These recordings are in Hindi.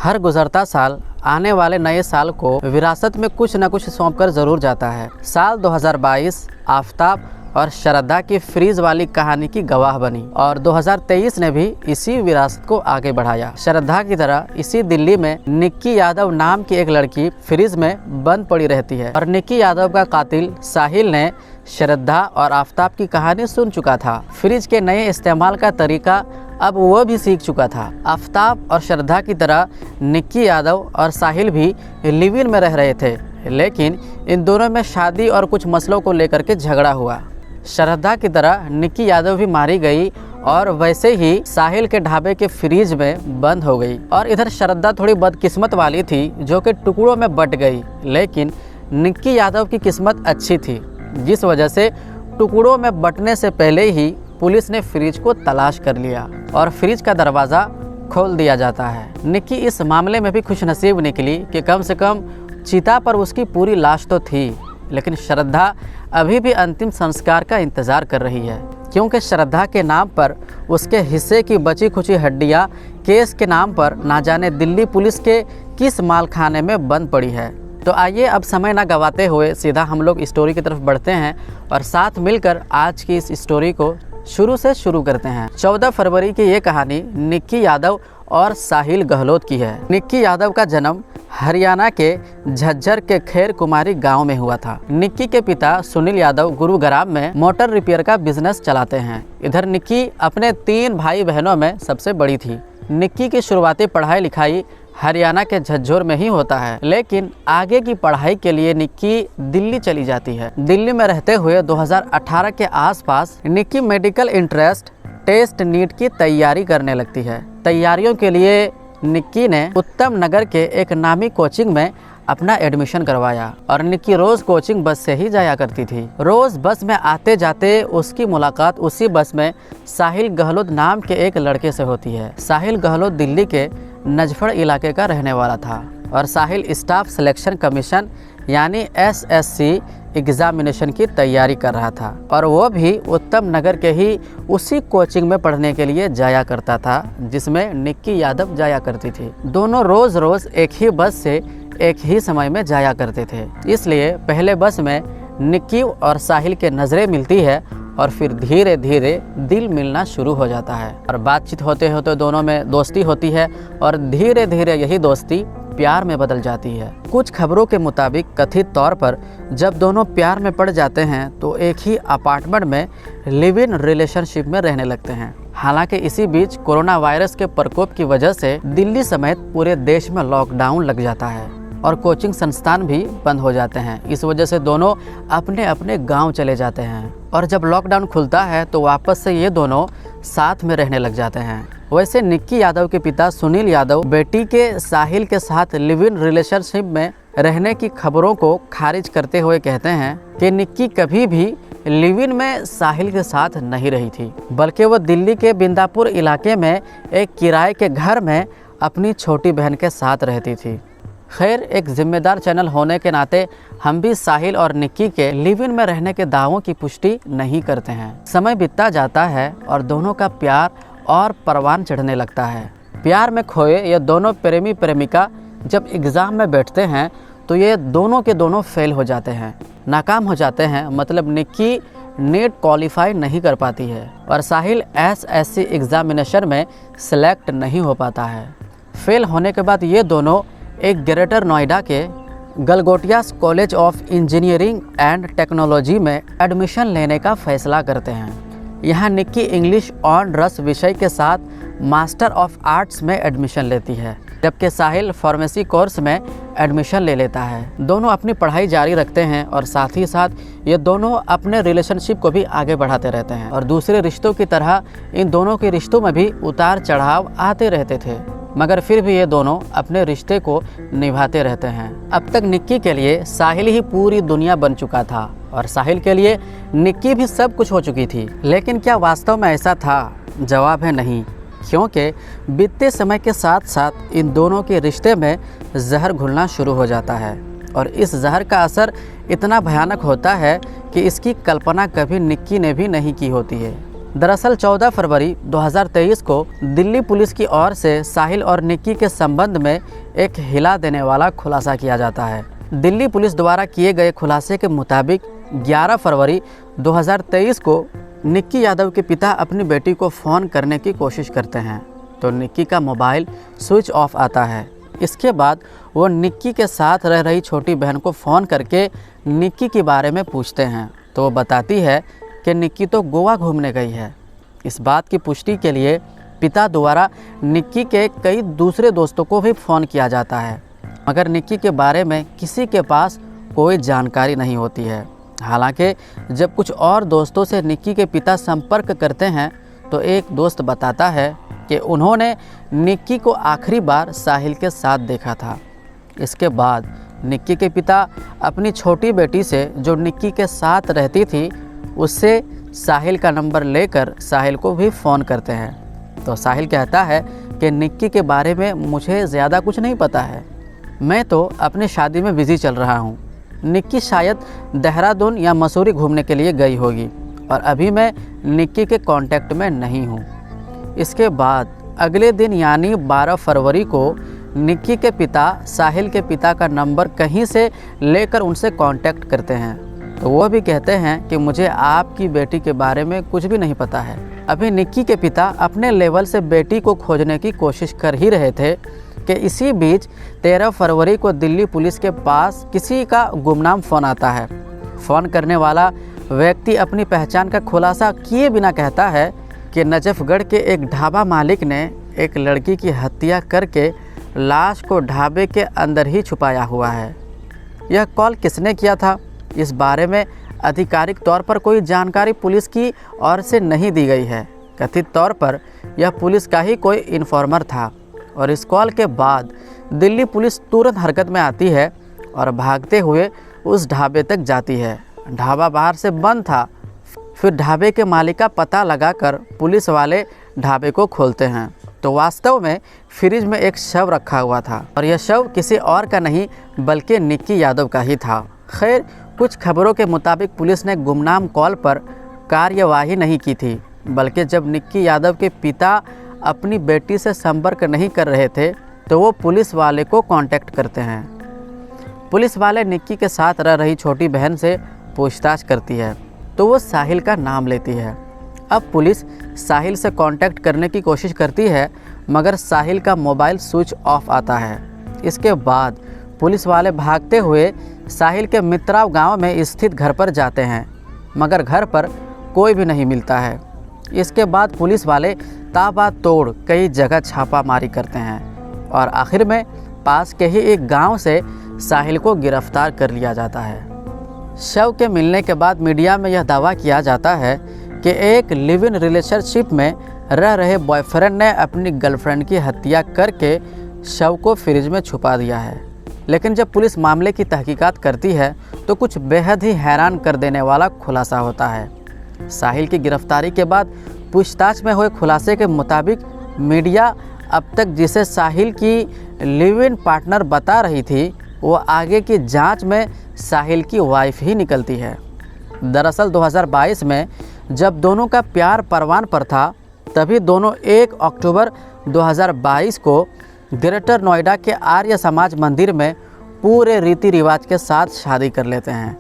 हर गुजरता साल आने वाले नए साल को विरासत में कुछ न कुछ सौंप कर ज़रूर जाता है। साल 2022 आफताब और श्रद्धा की फ्रीज वाली कहानी की गवाह बनी और 2023 ने भी इसी विरासत को आगे बढ़ाया। श्रद्धा की तरह इसी दिल्ली में निक्की यादव नाम की एक लड़की फ्रीज में बंद पड़ी रहती है और निक्की यादव का कातिल साहिल ने श्रद्धा और आफताब की कहानी सुन चुका था। फ्रिज के नए इस्तेमाल का तरीका अब वो भी सीख चुका था। आफताब और श्रद्धा की तरह निक्की यादव और साहिल भी लिव इन में रह रहे थे, लेकिन इन दोनों में शादी और कुछ मसलों को लेकर के झगड़ा हुआ। श्रद्धा की तरह निक्की यादव भी मारी गई और वैसे ही साहिल के ढाबे के फ्रिज में बंद हो गई। और इधर श्रद्धा थोड़ी बदकिस्मत वाली थी जो कि टुकड़ों में बट गई, लेकिन निक्की यादव की किस्मत अच्छी थी, जिस वजह से टुकड़ों में बटने से पहले ही पुलिस ने फ्रिज को तलाश कर लिया और फ्रिज का दरवाज़ा खोल दिया जाता है। निक्की इस मामले में भी खुशनसीब निकली कि कम से कम चिता पर उसकी पूरी लाश तो थी, लेकिन श्रद्धा अभी भी अंतिम संस्कार का इंतज़ार कर रही है, क्योंकि श्रद्धा के नाम पर उसके हिस्से की बची खुची हड्डियां केस के नाम पर ना जाने दिल्ली पुलिस के किस मालखाने में बंद पड़ी है। तो आइए अब समय ना गवाते हुए सीधा हम लोग स्टोरी की तरफ बढ़ते हैं और साथ मिलकर आज की इस स्टोरी को शुरू से शुरू करते हैं। 14 फरवरी की ये कहानी निक्की यादव और साहिल गहलोत की है। निक्की यादव का जन्म हरियाणा के झज्जर के खैर कुमारी गांव में हुआ था। निक्की के पिता सुनील यादव गुरुग्राम में मोटर रिपेयर का बिजनेस चलाते हैं। इधर निक्की अपने 3 भाई बहनों में सबसे बड़ी थी। निक्की की शुरुआती पढ़ाई लिखाई हरियाणा के झज्जर में ही होता है, लेकिन आगे की पढ़ाई के लिए निक्की दिल्ली चली जाती है। दिल्ली में रहते हुए 2018 के आसपास Nikki medical entrance test NEET की तैयारी करने लगती है। तैयारियों के लिए निक्की ने उत्तम नगर के एक नामी कोचिंग में अपना एडमिशन करवाया और निक्की रोज कोचिंग बस से ही जाया करती थी। रोज बस में आते जाते उसकी मुलाकात उसी बस में साहिल गहलोत नाम के एक लड़के से होती है। साहिल गहलोत दिल्ली के नजफड़ इलाके का रहने वाला था और साहिल स्टाफ सिलेक्शन कमीशन यानी SSC एग्जामिनेशन की तैयारी कर रहा था और वो भी उत्तम नगर के ही उसी कोचिंग में पढ़ने के लिए जाया करता था जिसमें निक्की यादव जाया करती थी। दोनों रोज रोज एक ही बस से एक ही समय में जाया करते थे, इसलिए पहले बस में निक्की और साहिल के नज़रें मिलती है और फिर धीरे धीरे दिल मिलना शुरू हो जाता है और बातचीत होते होते दोनों में दोस्ती होती है और धीरे धीरे यही दोस्ती प्यार में बदल जाती है। कुछ खबरों के मुताबिक कथित तौर पर जब दोनों प्यार में पड़ जाते हैं तो एक ही अपार्टमेंट में लिव इन रिलेशनशिप में रहने लगते हैं। हालांकि इसी बीच कोरोना वायरस के प्रकोप की वजह से दिल्ली समेत पूरे देश में लॉकडाउन लग जाता है और कोचिंग संस्थान भी बंद हो जाते हैं। इस वजह से दोनों अपने अपने गांव चले जाते हैं और जब लॉकडाउन खुलता है तो वापस से ये दोनों साथ में रहने लग जाते हैं। वैसे निक्की यादव के पिता सुनील यादव बेटी के साहिल के साथ लिव इन रिलेशनशिप में रहने की खबरों को खारिज करते हुए कहते हैं कि निक्की कभी भी लिव इन में साहिल के साथ नहीं रही थी, बल्कि वो दिल्ली के बिंदापुर इलाके में एक किराए के घर में अपनी छोटी बहन के साथ रहती थी। खैर, एक जिम्मेदार चैनल होने के नाते हम भी साहिल और निक्की के लिव इन में रहने के दावों की पुष्टि नहीं करते हैं। समय बीतता जाता है और दोनों का प्यार और परवान चढ़ने लगता है। प्यार में खोए ये दोनों प्रेमी प्रेमिका जब एग्ज़ाम में बैठते हैं तो ये दोनों के दोनों फेल हो जाते हैं, नाकाम हो जाते हैं। मतलब निक्की नीट क्वालिफाई नहीं कर पाती है और साहिल SSC एग्जामिनेशन में सेलेक्ट नहीं हो पाता है। फेल होने के बाद ये दोनों एक ग्रेटर नोएडा के Galgotia college of engineering and technology में एडमिशन लेने का फैसला करते हैं। यहाँ निक्की इंग्लिश ऑनर्स विषय के साथ मास्टर ऑफ आर्ट्स में एडमिशन लेती है, जबकि साहिल फार्मेसी कोर्स में एडमिशन ले लेता है। दोनों अपनी पढ़ाई जारी रखते हैं और साथ ही साथ ये दोनों अपने रिलेशनशिप को भी आगे बढ़ाते रहते हैं और दूसरे रिश्तों की तरह इन दोनों के रिश्तों में भी उतार चढ़ाव आते रहते थे, मगर फिर भी ये दोनों अपने रिश्ते को निभाते रहते हैं। अब तक निक्की के लिए साहिल ही पूरी दुनिया बन चुका था और साहिल के लिए निक्की भी सब कुछ हो चुकी थी। लेकिन क्या वास्तव में ऐसा था? जवाब है नहीं, क्योंकि बीतते समय के साथ साथ इन दोनों के रिश्ते में जहर घुलना शुरू हो जाता है और इस जहर का असर इतना भयानक होता है कि इसकी कल्पना कभी निक्की ने भी नहीं की होती है। दरअसल 14 फरवरी 2023 को दिल्ली पुलिस की ओर से साहिल और निक्की के संबंध में एक हिला देने वाला खुलासा किया जाता है। दिल्ली पुलिस द्वारा किए गए खुलासे के मुताबिक 11 फरवरी 2023 को निक्की यादव के पिता अपनी बेटी को फ़ोन करने की कोशिश करते हैं तो निक्की का मोबाइल स्विच ऑफ आता है। इसके बाद वो निक्की के साथ रह रही छोटी बहन को फ़ोन करके निक्की के बारे में पूछते हैं तो वो बताती है कि निक्की तो गोवा घूमने गई है। इस बात की पुष्टि के लिए पिता द्वारा निक्की के कई दूसरे दोस्तों को भी फ़ोन किया जाता है, मगर निक्की के बारे में किसी के पास कोई जानकारी नहीं होती है। हालांकि जब कुछ और दोस्तों से निक्की के पिता संपर्क करते हैं तो एक दोस्त बताता है कि उन्होंने निक्की को आखिरी बार साहिल के साथ देखा था। इसके बाद निक्की के पिता अपनी छोटी बेटी से जो निक्की के साथ रहती थी उससे साहिल का नंबर लेकर साहिल को भी फ़ोन करते हैं तो साहिल कहता है कि निक्की के बारे में मुझे ज़्यादा कुछ नहीं पता है, मैं तो अपनी शादी में बिज़ी चल रहा हूँ। निक्की शायद देहरादून या मसूरी घूमने के लिए गई होगी और अभी मैं निक्की के कांटेक्ट में नहीं हूँ। इसके बाद अगले दिन यानी 12 फरवरी को निक्की के पिता साहिल के पिता का नंबर कहीं से लेकर उनसे कांटेक्ट करते हैं तो वो भी कहते हैं कि मुझे आपकी बेटी के बारे में कुछ भी नहीं पता है। अभी निक्की के पिता अपने लेवल से बेटी को खोजने की कोशिश कर ही रहे थे कि इसी बीच 13 फरवरी को दिल्ली पुलिस के पास किसी का गुमनाम फ़ोन आता है। फ़ोन करने वाला व्यक्ति अपनी पहचान का खुलासा किए बिना कहता है कि नजफगढ़ के एक ढाबा मालिक ने एक लड़की की हत्या करके लाश को ढाबे के अंदर ही छुपाया हुआ है। यह कॉल किसने किया था, इस बारे में आधिकारिक तौर पर कोई जानकारी पुलिस की ओर से नहीं दी गई है। कथित तौर पर यह पुलिस का ही कोई इन्फॉर्मर था और इस कॉल के बाद दिल्ली पुलिस तुरंत हरकत में आती है और भागते हुए उस ढाबे तक जाती है। ढाबा बाहर से बंद था। फिर ढाबे के मालिक का पता लगाकर पुलिस वाले ढाबे को खोलते हैं तो वास्तव में फ्रिज में एक शव रखा हुआ था और यह शव किसी और का नहीं बल्कि निक्की यादव का ही था। खैर, कुछ खबरों के मुताबिक पुलिस ने गुमनाम कॉल पर कार्यवाही नहीं की थी, बल्कि जब निक्की यादव के पिता अपनी बेटी से संपर्क नहीं कर रहे थे तो वो पुलिस वाले को कांटेक्ट करते हैं। पुलिस वाले निक्की के साथ रह रही छोटी बहन से पूछताछ करती है तो वो साहिल का नाम लेती है। अब पुलिस साहिल से कांटेक्ट करने की कोशिश करती है मगर साहिल का मोबाइल स्विच ऑफ आता है। इसके बाद पुलिस वाले भागते हुए साहिल के मित्राव गांव में स्थित घर पर जाते हैं मगर घर पर कोई भी नहीं मिलता है। इसके बाद पुलिस वाले ताबड़तोड़ कई जगह छापामारी करते हैं और आखिर में पास के ही एक गांव से साहिल को गिरफ्तार कर लिया जाता है। शव के मिलने के बाद मीडिया में यह दावा किया जाता है कि एक लिव इन रिलेशनशिप में रह रहे बॉयफ्रेंड ने अपनी गर्लफ्रेंड की हत्या करके शव को फ्रिज में छुपा दिया है। लेकिन जब पुलिस मामले की तहकीकात करती है तो कुछ बेहद ही हैरान कर देने वाला खुलासा होता है। साहिल की गिरफ्तारी के बाद पूछताछ में हुए खुलासे के मुताबिक मीडिया अब तक जिसे साहिल की लिव इन पार्टनर बता रही थी वो आगे की जांच में साहिल की वाइफ ही निकलती है। दरअसल 2022 में जब दोनों का प्यार परवान पर था तभी दोनों 1 अक्टूबर 2022 को ग्रेटर नोएडा के आर्य समाज मंदिर में पूरे रीति रिवाज के साथ शादी कर लेते हैं।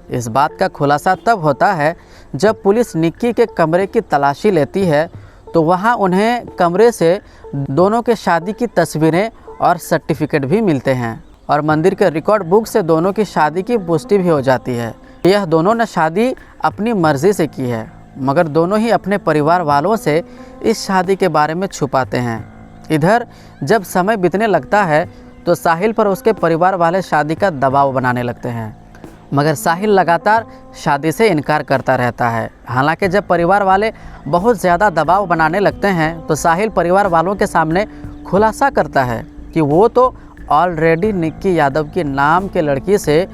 इस बात का खुलासा तब होता है जब पुलिस निक्की के कमरे की तलाशी लेती है तो वहां उन्हें कमरे से दोनों के शादी की तस्वीरें और सर्टिफिकेट भी मिलते हैं और मंदिर के रिकॉर्ड बुक से दोनों की शादी की पुष्टि भी हो जाती है। यह दोनों ने शादी अपनी मर्जी से की है मगर दोनों ही अपने परिवार वालों से इस शादी के बारे में छुपाते हैं। इधर जब समय बीतने लगता है तो साहिल पर उसके परिवार वाले शादी का दबाव बनाने लगते हैं मगर साहिल लगातार शादी से इनकार करता रहता है। हालांकि जब परिवार वाले बहुत ज़्यादा दबाव बनाने लगते हैं तो साहिल परिवार वालों के सामने खुलासा करता है कि वो तो ऑलरेडी निक्की यादव के नाम के लड़की से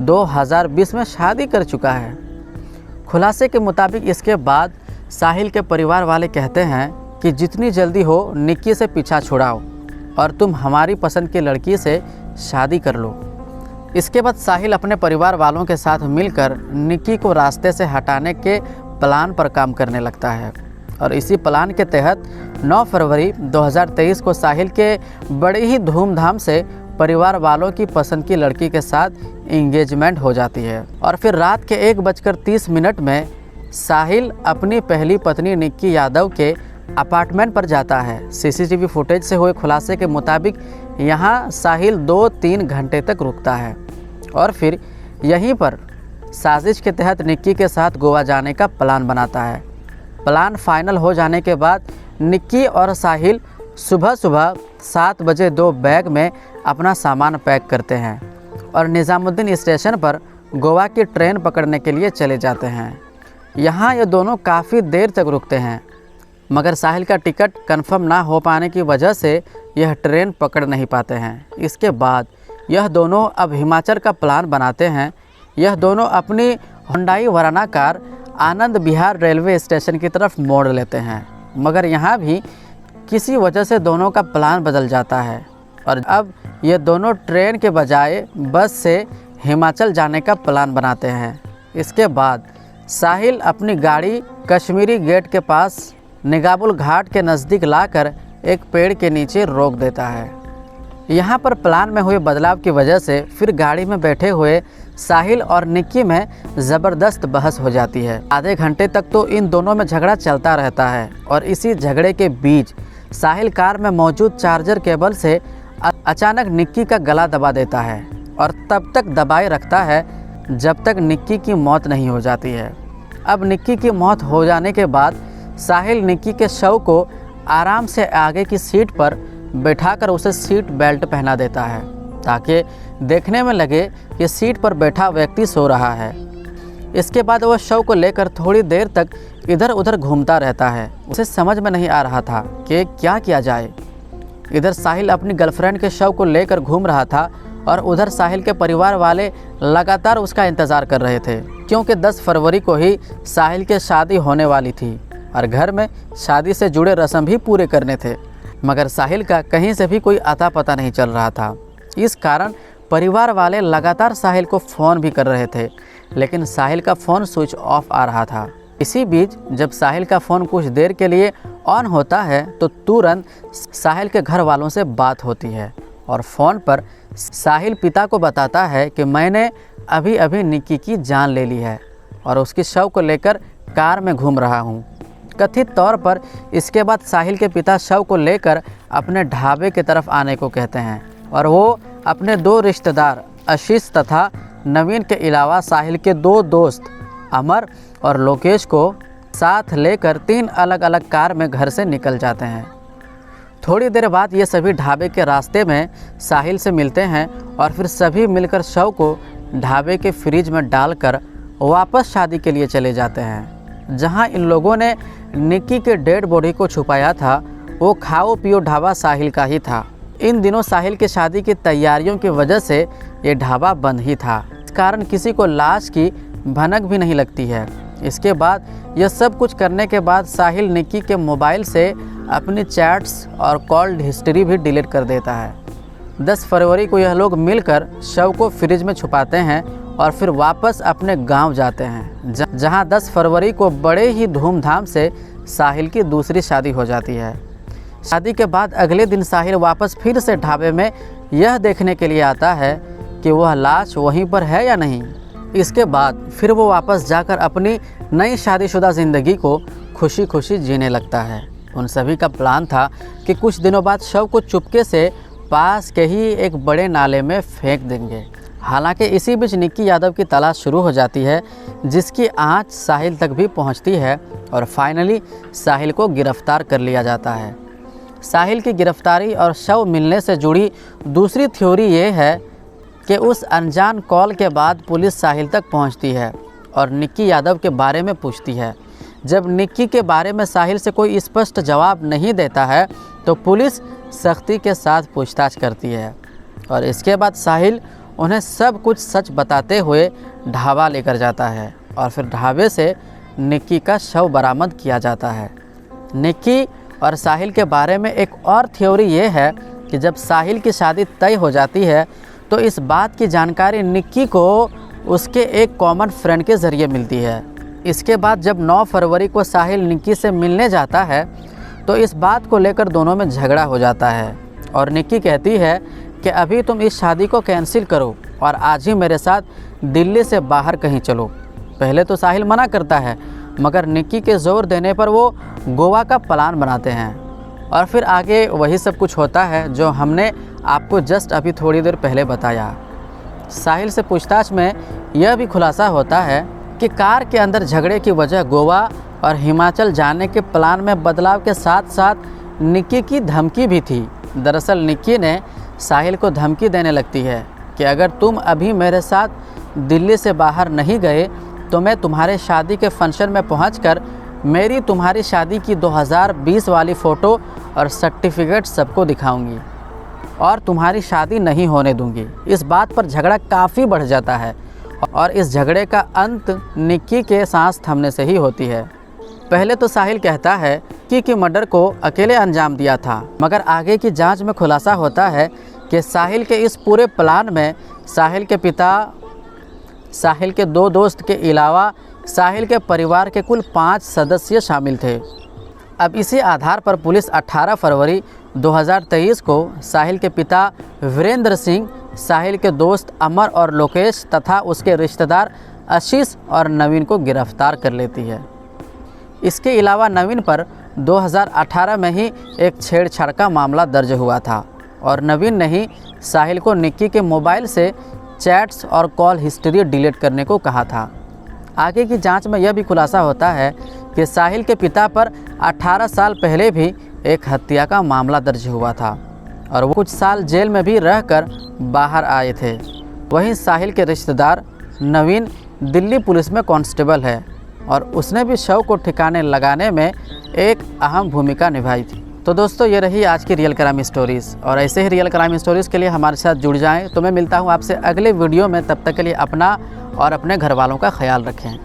2020 में शादी कर चुका है। खुलासे के मुताबिक इसके बाद साहिल के परिवार वाले कहते हैं कि जितनी जल्दी हो निक्की से पीछा छुड़ाओ और तुम हमारी पसंद की लड़की से शादी कर लो। इसके बाद साहिल अपने परिवार वालों के साथ मिलकर निक्की को रास्ते से हटाने के प्लान पर काम करने लगता है। और इसी प्लान के तहत 9 फरवरी 2023 को साहिल के बड़े ही धूमधाम से परिवार वालों की पसंद की लड़की के साथ इंगेजमेंट हो जाती है। और फिर रात के 1:30 में साहिल अपनी पहली पत्नी निक्की यादव के अपार्टमेंट पर जाता है। सीसीटीवी फुटेज से हुए खुलासे के मुताबिक यहाँ साहिल 2-3 घंटे तक रुकता है और फिर यहीं पर साजिश के तहत निक्की के साथ गोवा जाने का प्लान बनाता है। प्लान फाइनल हो जाने के बाद निक्की और साहिल सुबह 7 बजे 2 बैग में अपना सामान पैक करते हैं और निज़ामुद्दीन स्टेशन पर गोवा की ट्रेन पकड़ने के लिए चले जाते हैं। यहाँ ये दोनों काफ़ी देर तक रुकते हैं, मगर साहिल का टिकट कंफर्म ना हो पाने की वजह से यह ट्रेन पकड़ नहीं पाते हैं। इसके बाद यह दोनों अब हिमाचल का प्लान बनाते हैं। यह दोनों अपनी Hyundai वराना car Anand Vihar railway station की तरफ मोड़ लेते हैं, मगर यहाँ भी किसी वजह से दोनों का प्लान बदल जाता है और अब ये दोनों ट्रेन के बजाय बस से हिमाचल जाने का प्लान बनाते हैं। इसके बाद साहिल अपनी गाड़ी कश्मीरी गेट के पास निगाबुल घाट के नज़दीक लाकर एक पेड़ के नीचे रोक देता है। यहाँ पर प्लान में हुए बदलाव की वजह से फिर गाड़ी में बैठे हुए साहिल और निक्की में ज़बरदस्त बहस हो जाती है। आधे घंटे तक तो इन दोनों में झगड़ा चलता रहता है और इसी झगड़े के बीच साहिल कार में मौजूद चार्जर केबल से अचानक निक्की का गला दबा देता है और तब तक दबाए रखता है जब तक निक्की की मौत नहीं हो जाती है। अब निक्की की मौत हो जाने के बाद साहिल निक्की के शव को आराम से आगे की सीट पर बैठाकर उसे सीट बेल्ट पहना देता है ताकि देखने में लगे कि सीट पर बैठा व्यक्ति सो रहा है। इसके बाद वह शव को लेकर थोड़ी देर तक इधर उधर घूमता रहता है। उसे समझ में नहीं आ रहा था कि क्या किया जाए। इधर साहिल अपनी गर्लफ्रेंड के शव को लेकर घूम रहा था और उधर साहिल के परिवार वाले लगातार उसका इंतज़ार कर रहे थे, क्योंकि 10 फरवरी को ही साहिल की शादी होने वाली थी और घर में शादी से जुड़े रस्म भी पूरे करने थे, मगर साहिल का कहीं से भी कोई अता पता नहीं चल रहा था। इस कारण परिवार वाले लगातार साहिल को फ़ोन भी कर रहे थे, लेकिन साहिल का फ़ोन स्विच ऑफ आ रहा था। इसी बीच जब साहिल का फ़ोन कुछ देर के लिए ऑन होता है तो तुरंत साहिल के घर वालों से बात होती है और फ़ोन पर साहिल पिता को बताता है कि मैंने अभी अभी निक्की की जान ले ली है और उसकी शव को लेकर कार में घूम रहा हूँ। कथित तौर पर इसके बाद साहिल के पिता शव को लेकर अपने ढाबे की तरफ आने को कहते हैं और वो अपने 2 रिश्तेदार आशीष तथा नवीन के अलावा साहिल के 2 दोस्त अमर और लोकेश को साथ लेकर 3 अलग अलग कार में घर से निकल जाते हैं। थोड़ी देर बाद ये सभी ढाबे के रास्ते में साहिल से मिलते हैं और फिर सभी मिलकर शव को ढाबे के फ्रिज में डालकर वापस शादी के लिए चले जाते हैं। जहां इन लोगों ने निक्की के डेड बॉडी को छुपाया था वो खाओ पियो ढाबा साहिल का ही था। इन दिनों साहिल की शादी की तैयारियों की वजह से ये ढाबा बंद ही था, इस कारण किसी को लाश की भनक भी नहीं लगती है। इसके बाद यह सब कुछ करने के बाद साहिल निक्की के मोबाइल से अपनी चैट्स और कॉल हिस्ट्री भी डिलीट कर देता है। 10 फरवरी को यह लोग मिलकर शव को फ्रिज में छुपाते हैं और फिर वापस अपने गांव जाते हैं, जहां 10 फरवरी को बड़े ही धूमधाम से साहिल की दूसरी शादी हो जाती है। शादी के बाद अगले दिन साहिल वापस फिर से ढाबे में यह देखने के लिए आता है कि वह लाश वहीं पर है या नहीं। इसके बाद फिर वो वापस जाकर अपनी नई शादीशुदा ज़िंदगी को खुशी खुशी जीने लगता है। उन सभी का प्लान था कि कुछ दिनों बाद शव को चुपके से पास के ही एक बड़े नाले में फेंक देंगे। हालांकि इसी बीच निक्की यादव की तलाश शुरू हो जाती है, जिसकी आंच साहिल तक भी पहुंचती है और फाइनली साहिल को गिरफ्तार कर लिया जाता है। साहिल की गिरफ्तारी और शव मिलने से जुड़ी दूसरी थ्योरी ये है कि उस अनजान कॉल के बाद पुलिस साहिल तक पहुंचती है और निक्की यादव के बारे में पूछती है। जब निक्की के बारे में साहिल से कोई स्पष्ट जवाब नहीं देता है तो पुलिस सख्ती के साथ पूछताछ करती है और इसके बाद साहिल उन्हें सब कुछ सच बताते हुए ढाबा लेकर जाता है और फिर ढाबे से निक्की का शव बरामद किया जाता है। निक्की और साहिल के बारे में एक और थ्योरी ये है कि जब साहिल की शादी तय हो जाती है तो इस बात की जानकारी निक्की को उसके एक कॉमन फ्रेंड के ज़रिए मिलती है। इसके बाद जब 9 फरवरी को साहिल निक्की से मिलने जाता है तो इस बात को लेकर दोनों में झगड़ा हो जाता है और निक्की कहती है कि अभी तुम इस शादी को कैंसिल करो और आज ही मेरे साथ दिल्ली से बाहर कहीं चलो। पहले तो साहिल मना करता है, मगर निक्की के ज़ोर देने पर वो गोवा का प्लान बनाते हैं और फिर आगे वही सब कुछ होता है जो हमने आपको जस्ट अभी थोड़ी देर पहले बताया। साहिल से पूछताछ में यह भी खुलासा होता है कि कार के अंदर झगड़े की वजह गोवा और हिमाचल जाने के प्लान में बदलाव के साथ साथ निक्की की धमकी भी थी। दरअसल निक्की ने साहिल को धमकी देने लगती है कि अगर तुम अभी मेरे साथ दिल्ली से बाहर नहीं गए तो मैं तुम्हारे शादी के फंक्शन में पहुंचकर मेरी तुम्हारी शादी की 2020 वाली फ़ोटो और सर्टिफिकेट सबको दिखाऊंगी और तुम्हारी शादी नहीं होने दूंगी। इस बात पर झगड़ा काफ़ी बढ़ जाता है और इस झगड़े का अंत निक्की के सांस थमने से ही होती है। पहले तो साहिल कहता है कि मर्डर को अकेले अंजाम दिया था, मगर आगे की जांच में खुलासा होता है कि साहिल के इस पूरे प्लान में साहिल के पिता, साहिल के 2 दोस्त के अलावा साहिल के परिवार के कुल 5 सदस्य शामिल थे। अब इसी आधार पर पुलिस 18 फरवरी 2023 को साहिल के पिता वीरेंद्र सिंह, साहिल के दोस्त अमर और लोकेश तथा उसके रिश्तेदार आशीष और नवीन को गिरफ्तार कर लेती है। इसके अलावा नवीन पर 2018 में ही एक छेड़छाड़ का मामला दर्ज हुआ था और नवीन ने ही साहिल को निक्की के मोबाइल से चैट्स और कॉल हिस्ट्री डिलीट करने को कहा था। आगे की जांच में यह भी खुलासा होता है कि साहिल के पिता पर 18 साल पहले भी एक हत्या का मामला दर्ज हुआ था और वो कुछ साल जेल में भी रहकर बाहर आए थे। वहीं साहिल के रिश्तेदार नवीन दिल्ली पुलिस में कांस्टेबल है और उसने भी शव को ठिकाने लगाने में एक अहम भूमिका निभाई थी। तो दोस्तों, ये रही आज की रियल क्राइम स्टोरीज़ और ऐसे ही रियल क्राइम स्टोरीज़ के लिए हमारे साथ जुड़ जाएं। तो मैं मिलता हूं आपसे अगले वीडियो में, तब तक के लिए अपना और अपने घर वालों का ख्याल रखें।